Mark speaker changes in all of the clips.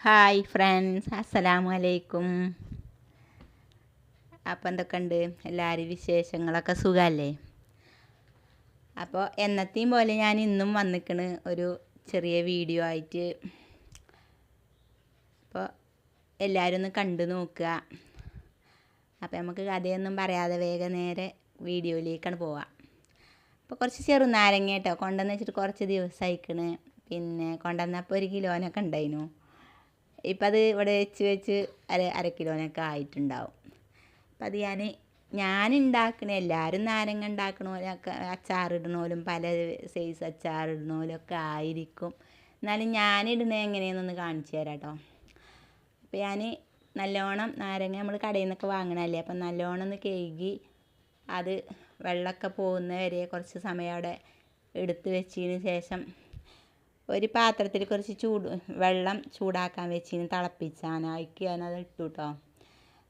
Speaker 1: Hi friends, അസ്സലാമു അലൈക്കും. അപ്പോൾ എന്തൊക്കെയുണ്ട് എല്ലാവരും വിശേഷങ്ങളൊക്കെ സുഖമല്ലേ? അപ്പോൾ എന്നത്തെയും പോലെ ഞാൻ ഇന്നും വന്നിക്കണ് ഒരു ചെറിയ വീഡിയോ ആയിട്ട്. അപ്പോൾ എല്ലാവരും ഒന്ന് കണ്ടു നോക്കുക. അപ്പോൾ നമുക്ക് കഥയൊന്നും പറയാതെ വേഗം നേരെ വീഡിയോയിലേക്കാണ് പോവാം. അപ്പോൾ കുറച്ച് ചെറുനാരങ്ങ കേട്ടോ കൊണ്ടുവന്ന് വെച്ചിട്ട് കുറച്ച് ദിവസമായിക്കണ്. പിന്നെ കൊണ്ടുവന്നപ്പോൾ 1 കിലോനൊക്കെ ഉണ്ടായിരുന്നു. ഇപ്പം അത് ഇവിടെ വെച്ച് അര കിലോനൊക്കെ ആയിട്ടുണ്ടാവും. അപ്പം അത് ഞാൻ ഉണ്ടാക്കണ എല്ലാവരും നാരങ്ങ ഉണ്ടാക്കണോലൊക്കെ അച്ചാറിടണോലും പല സൈസ് അച്ചാറിടണോലൊക്കെ ആയിരിക്കും. എന്നാലും ഞാനിടുന്നത് എങ്ങനെയാണെന്നൊന്ന് കാണിച്ചു തരാം കേട്ടോ. അപ്പോൾ ഞാൻ നല്ലോണം നാരങ്ങ നമ്മൾ കടയിൽ നിന്നൊക്കെ വാങ്ങണമല്ലേ, അപ്പം നല്ലോണം ഒന്ന് കഴുകി അത് വെള്ളമൊക്കെ പോകുന്ന വരെ കുറച്ച് സമയം അവിടെ എടുത്ത് വെച്ചതിന് ശേഷം ഒരു പാത്രത്തിൽ കുറച്ച് വെള്ളം ചൂടാക്കാൻ വെച്ചിന് തിളപ്പിച്ചാനായിക്ക് ഞാനത് ഇട്ടു കേട്ടോ.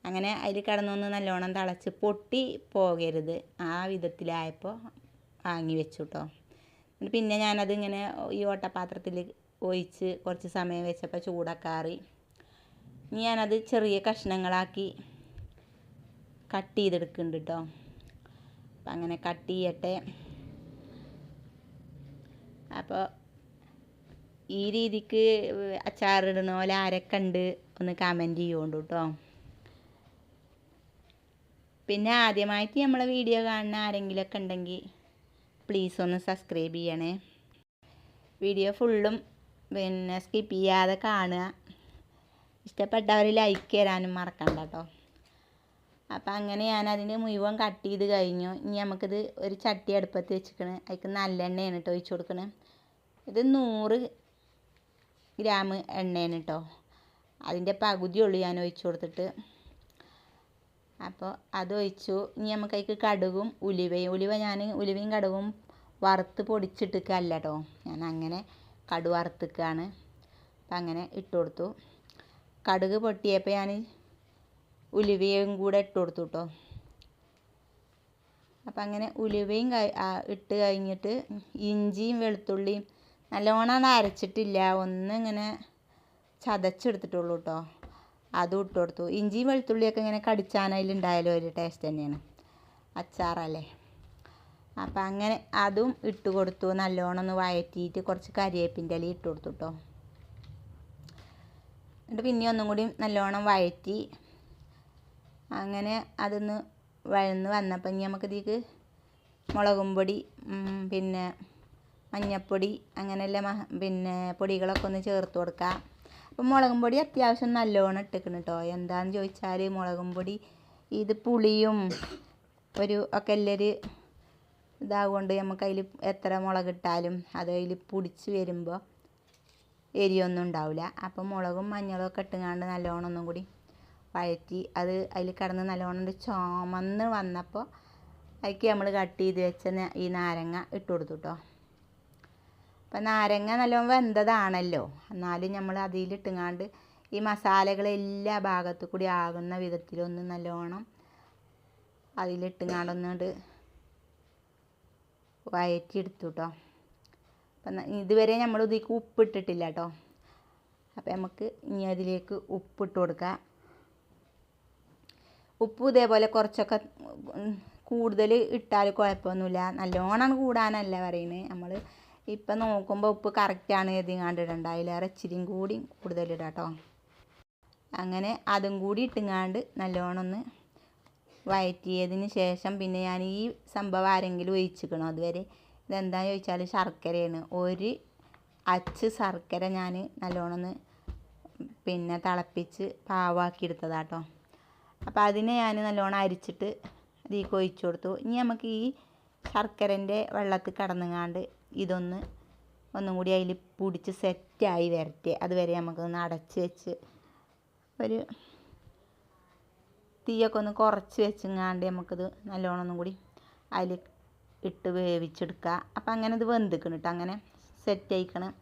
Speaker 1: അങ്ങനെ അതിൽ കിടന്നൊന്ന് നല്ലോണം തിളച്ച് പൊട്ടി പോകരുത്, ആ വിധത്തിലായപ്പോൾ വാങ്ങി വെച്ചു കേട്ടോ. പിന്നെ ഞാനത് ഇങ്ങനെ ഈ ഓട്ടപാത്രത്തിൽ ഒഴിച്ച് കുറച്ച് സമയം വെച്ചപ്പോൾ ചൂടൊക്കെ ആറി. ഇനി ഞാനത് ചെറിയ കഷ്ണങ്ങളാക്കി കട്ട് ചെയ്തെടുക്കുന്നുണ്ട് കേട്ടോ. അപ്പം അങ്ങനെ കട്ട് ചെയ്യട്ടെ. അപ്പോൾ ഈ രീതിക്ക് അച്ചാറിടണ പോലെ ആരൊക്കെ ഉണ്ട് ഒന്ന് കമൻറ്റ് ചെയ്യുന്നുണ്ട് കേട്ടോ. പിന്നെ ആദ്യമായിട്ട് നമ്മളെ വീഡിയോ കാണുന്ന ആരെങ്കിലുമൊക്കെ ഉണ്ടെങ്കിൽ പ്ലീസ് ഒന്ന് സബ്സ്ക്രൈബ് ചെയ്യണേ. വീഡിയോ ഫുള്ളും പിന്നെ സ്കിപ്പ് ചെയ്യാതെ കാണുക. ഇഷ്ടപ്പെട്ടവർ ലൈക്ക് തരാനും മറക്കണ്ട കേട്ടോ. അപ്പം അങ്ങനെ ഞാനതിന് മുഴുവൻ കട്ട് ചെയ്ത് കഴിഞ്ഞു. ഇനി നമുക്കിത് ഒരു ചട്ടി അടുപ്പത്ത് വെച്ചിക്കണ്. അതിക്ക് നല്ലെണ്ണയാണ് കേട്ടോ ഒഴിച്ച് കൊടുക്കണേ. ഇത് 100 ഗ്രാം എണ്ണയാണ് കേട്ടോ. അതിൻ്റെ പകുതിയുള്ളൂ ഞാൻ ഒഴിച്ച് കൊടുത്തിട്ട്. അപ്പോൾ അതൊഴിച്ചു. ഇനി നമുക്ക് അതിലേക്ക് കടുകും ഉലുവയും കടുകും വറുത്ത് പൊടിച്ചിട്ടിക്കല്ല കേട്ടോ. ഞാൻ അങ്ങനെ കടുക് വറുത്തിക്കാണ്. അപ്പം അങ്ങനെ ഇട്ട് കൊടുത്തു. കടുക് പൊട്ടിയപ്പോൾ ഞാൻ ഉലുവയും കൂടെ ഇട്ട് കൊടുത്തു കേട്ടോ. അപ്പം അങ്ങനെ ഉലുവയും ഇട്ട് കഴിഞ്ഞിട്ട് ഇഞ്ചിയും വെളുത്തുള്ളിയും നല്ലോണം അരച്ചിട്ടില്ല, ഒന്നിങ്ങനെ ചതച്ചെടുത്തിട്ടുള്ളൂ കേട്ടോ. അതും ഇട്ട് കൊടുത്തു. ഇഞ്ചിയും വെളുത്തുള്ളിയൊക്കെ ഇങ്ങനെ കടിച്ചാനതിലുണ്ടായാലും ഒരു ടേസ്റ്റ് തന്നെയാണ്, അച്ചാറല്ലേ. അപ്പം അങ്ങനെ അതും ഇട്ട് കൊടുത്തു. നല്ലോണം ഒന്ന് വഴറ്റിയിട്ട് കുറച്ച് കരിവേപ്പിൻ്റെ ഇല ഇട്ട് കൊടുത്തു കേട്ടോ. എന്നിട്ട് പിന്നെ ഒന്നും കൂടി നല്ലോണം വഴറ്റി. അങ്ങനെ അതൊന്ന് വഴന്ന് വന്നപ്പോൾ ഇനി നമുക്കിതിലേക്ക് മുളകും പൊടി പിന്നെ മഞ്ഞൾപ്പൊടി അങ്ങനെയുള്ള പിന്നെ പൊടികളൊക്കെ ഒന്ന് ചേർത്ത് കൊടുക്കാം. അപ്പം മുളകും പൊടി അത്യാവശ്യം നല്ലോണം ഇട്ടിക്കണം കേട്ടോ. എന്താണെന്ന് ചോദിച്ചാൽ മുളകും പൊടി ഇത് പുളിയും ഒക്കെ എല്ലാവരും ഇതാകൊണ്ട് നമുക്കതിൽ എത്ര മുളകിട്ടാലും അത് അതിൽ പൊടിച്ച് വരുമ്പോൾ എരിയൊന്നും ഉണ്ടാവില്ല. അപ്പം മുളകും മഞ്ഞളും ഒക്കെ ഇട്ടുകൊണ്ട് നല്ലോണം ഒന്നും കൂടി വഴറ്റി അത് അതിൽ കിടന്ന് നല്ലോണം ചുമന്ന് വന്നപ്പോൾ അതിലേക്ക് നമ്മൾ കട്ട് ചെയ്ത് വെച്ച ഈ നാരങ്ങ ഇട്ട് കൊടുത്തു കേട്ടോ. അപ്പം നാരങ്ങ നല്ലോണം വെന്തതാണല്ലോ, എന്നാലും നമ്മൾ അതിലിട്ടുങ്ങാണ്ട് ഈ മസാലകൾ എല്ലാ ഭാഗത്തു കൂടി ആകുന്ന വിധത്തിലൊന്ന് നല്ലോണം അതിലിട്ടുങ്ങാണ്ടൊന്നുകൊണ്ട് വഴറ്റിയെടുത്തു കേട്ടോ. അപ്പം ഇതുവരെ നമ്മൾ ഇതിലേക്ക് ഉപ്പിട്ടിട്ടില്ല കേട്ടോ. അപ്പം നമുക്ക് ഇനി അതിലേക്ക് ഉപ്പിട്ട് കൊടുക്കാം. ഉപ്പ് ഇതേപോലെ കുറച്ചൊക്കെ കൂടുതൽ ഇട്ടാൽ കുഴപ്പമൊന്നുമില്ല, നല്ലോണം കൂടാനല്ല പറയുന്നത്. നമ്മൾ ഇപ്പം നോക്കുമ്പോൾ ഉപ്പ് കറക്റ്റാണ് എഴുതിങ്ങാണ്ട് ഇടണ്ട, അതിലേറെ ഇച്ചിരിയും കൂടി കൂടുതലിടാം കേട്ടോ. അങ്ങനെ അതും കൂടി ഇട്ടുങ്ങാണ്ട് നല്ലോണം ഒന്ന് വഴറ്റിയതിന് ശേഷം പിന്നെ ഞാൻ ഈ സംഭവം ആരെങ്കിലും ഒഴിച്ചിക്കണോ അതുവരെ. ഇതെന്താണെന്ന് ചോദിച്ചാൽ ശർക്കരയാണ്. ഒരു അച്ച് ശർക്കര ഞാൻ നല്ലോണം ഒന്ന് പിന്നെ തിളപ്പിച്ച് പാവാക്കി എടുത്തതാട്ടോ. അപ്പോൾ അതിനെ ഞാൻ നല്ലോണം അരിച്ചിട്ട് ഇതിലേക്ക് ഒഴിച്ചു കൊടുത്തു. ഇനി നമുക്ക് ഈ ശർക്കരൻ്റെ വെള്ളത്തിൽ കടന്നുങ്ങാണ്ട് ഒന്നും കൂടി അതിൽ പിടിച്ച് സെറ്റായി വരട്ടെ. അതുവരെ നമുക്കൊന്ന് അടച്ച് വെച്ച് ഒരു തീയൊക്കെ ഒന്ന് കുറച്ച് വെച്ചങ്ങാണ്ട് നമുക്കിത് നല്ലോണം ഒന്നും കൂടി അതിൽ ഇട്ട് വേവിച്ചെടുക്കുക. അപ്പം അങ്ങനെ ഇത് വെന്തിക്കണം കേട്ടോ, അങ്ങനെ സെറ്റായിക്കണം.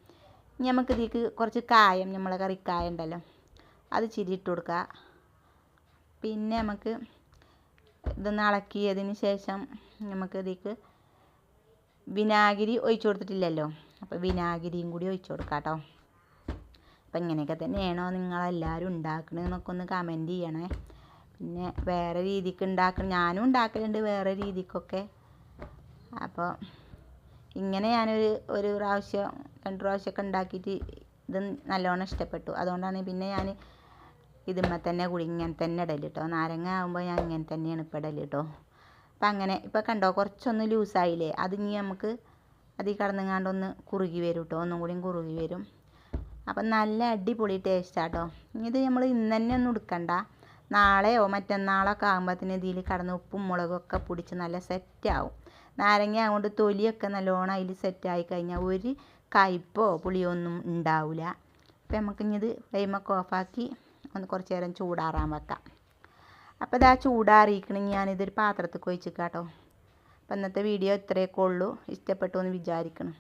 Speaker 1: ഇനി നമുക്ക് ഇതിലേക്ക് കുറച്ച് കായം, നമ്മളെ കറിക്കായം ഉണ്ടല്ലോ, അത് ചിരി ഇട്ട് കൊടുക്കുക. പിന്നെ നമുക്ക് ഇതൊന്ന് ഇളക്കിയതിന് ശേഷം നമുക്ക് ഇതിലേക്ക് വിനാഗിരി ഒഴിച്ചു കൊടുത്തിട്ടില്ലല്ലോ, അപ്പോൾ വിനാഗിരിയും കൂടി ഒഴിച്ചു കൊടുക്കാം കേട്ടോ. അപ്പം ഇങ്ങനെയൊക്കെ തന്നെയാണോ നിങ്ങളെല്ലാവരും ഉണ്ടാക്കണമെന്നൊക്കെ ഒന്ന് കമൻറ്റ് ചെയ്യണേ. പിന്നെ വേറെ രീതിക്ക് ഞാനും ഉണ്ടാക്കലുണ്ട് വേറെ രീതിക്കൊക്കെ. അപ്പോൾ ഇങ്ങനെ ഒരു പ്രാവശ്യം 2 പ്രാവശ്യമൊക്കെ ഉണ്ടാക്കിയിട്ട് ഇത് നല്ലോണം ഇഷ്ടപ്പെട്ടു. അതുകൊണ്ടാണ് പിന്നെ ഞാൻ ഇതുമ്മേ തന്നെ ഇങ്ങനെ തന്നെ ഇടൽ കേട്ടോ. നാരങ്ങ ആകുമ്പോൾ ഞാൻ ഇങ്ങനെ തന്നെയാണ് ഇപ്പോൾ ഇടൽ കേട്ടോ. അപ്പം അങ്ങനെ ഇപ്പോൾ കണ്ടോ കുറച്ചൊന്ന് ലൂസായില്ലേ, അത് ഇനി നമുക്ക് അതിൽ കടന്നുങ്ങാണ്ടൊന്ന് കുറുകി വരും കേട്ടോ, ഒന്നും കൂടിയും കുറുകി വരും. അപ്പം നല്ല അടിപൊളി ടേസ്റ്റാട്ടോ. ഇത് നമ്മൾ ഇന്ന് തന്നെ ഒന്നും എടുക്കണ്ട, നാളെയോ മറ്റന്നാളൊക്കെ ആകുമ്പോഴത്തേന് ഇതിൽ കടന്ന് ഉപ്പും മുളകൊക്കെ പിടിച്ച് നല്ല സെറ്റാവും. നാരങ്ങ ആയതുകൊണ്ട് തൊലിയൊക്കെ നല്ലോണം അതിൽ സെറ്റായി കഴിഞ്ഞാൽ ഒരു കയ്പോ പുളിയോ ഒന്നും ഉണ്ടാവില്ല. അപ്പം നമുക്കിനി ഇത് ഫ്ലെയിമൊക്കെ ഓഫാക്കി ഒന്ന് കുറച്ച് നേരം ചൂടാറാൻ വെക്കാം. അപ്പോൾ ഇതാ ചൂടാറിയിരിക്കണമെങ്കിൽ ഞാനിതൊരു പാത്രത്തിൽ ഒഴിച്ചിക്കാം കേട്ടോ. അപ്പം ഇന്നത്തെ വീഡിയോ ഇത്രയൊക്കെ ഉള്ളൂ. ഇഷ്ടപ്പെട്ടു എന്ന് വിചാരിക്കണം.